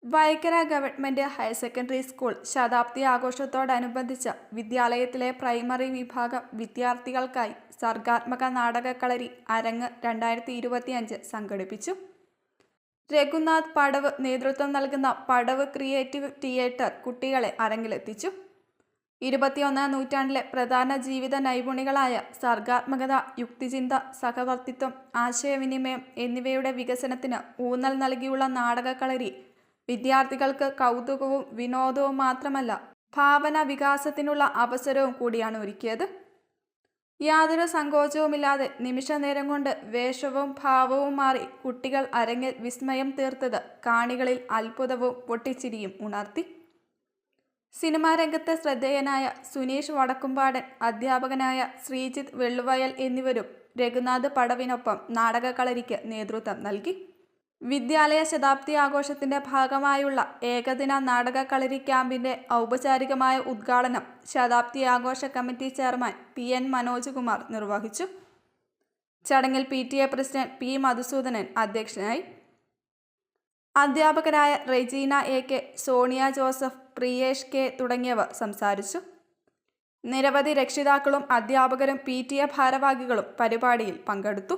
Vaikkara government higher secondary school ശതാബ്ദി ആഘോഷത്തോടനുബന്ധിച്ച് വിദ്യാലയത്തിലെ പ്രൈമറി വിഭാഗം വിദ്യാർത്ഥികൾക്കായി സർഗാത്മക നാടകക്കളരി അരങ്ങ് 2025 സംഘടിപ്പിച്ചു. രഘുനാഥ് പടവ് നേതൃത്വം നൽകുന്ന പടവ് ക്രിയേറ്റീവ് തിയേറ്റർ കുട്ടികളെ അരങ്ങിലെത്തിച്ചു. 21ാം നൂറ്റാണ്ടിലെ പ്രധാന ജീവിത നൈപുണികളായ സർഗാത്മകത, യുക്തിചിന്ത, സഹവർത്തിത്വം, ആശയവിനിമയം എന്നിവയുടെ വികസനത്തിന് ഊന്നൽ നൽകിയുള്ള നാടകക്കളരി വിദ്യാർത്ഥികൾക്ക് കൗതുകവും വിനോദവും മാത്രമല്ല, ഭാവന വികാസത്തിനുള്ള അവസരവും കൂടിയാണ് ഒരുക്കിയത്. യാതൊരു സങ്കോചവുമില്ലാതെ നിമിഷനേരം കൊണ്ട് വേഷവും ഭാവവും മാറി കുട്ടികൾ അരങ്ങിൽ വിസ്മയം തീർത്തത് കാണികളിൽ അത്ഭുതവും പൊട്ടിച്ചിരിയും ഉണർത്തി. സിനിമാ രംഗത്ത് ശ്രദ്ധേയനായ സുനീഷ് വടക്കുംപാടൻ, അധ്യാപകനായ ശ്രീജിത്ത് വെള്ളുവയൽ എന്നിവരും രഘുനാഥ് പടവിനൊപ്പം നാടകക്കളരിക്ക് നേതൃത്വം നൽകി. വിദ്യാലയ ശതാബ്ദി ആഘോഷത്തിന്റെ ഭാഗമായുള്ള ഏകദിന നാടകക്കളരി ക്യാമ്പിന്റെ ഔപചാരികമായ ഉദ്ഘാടനം ശതാബ്ദി ആഘോഷ committee chairman PN Manoj Kumar നിർവഹിച്ചു. ചടങ്ങിൽ PTA പ്രസിഡന്റ് P മധുസൂദനൻ അധ്യക്ഷനായി. അധ്യാപകരായ Regina AK, Sonia Joseph, Priyesh K തുടങ്ങിയവർ സംസാരിച്ചു. നിരവധി രക്ഷിതാക്കളും അധ്യാപകരും PTA ഭാരവാഹികളും പരിപാടിയിൽ പങ്കെടുത്തു.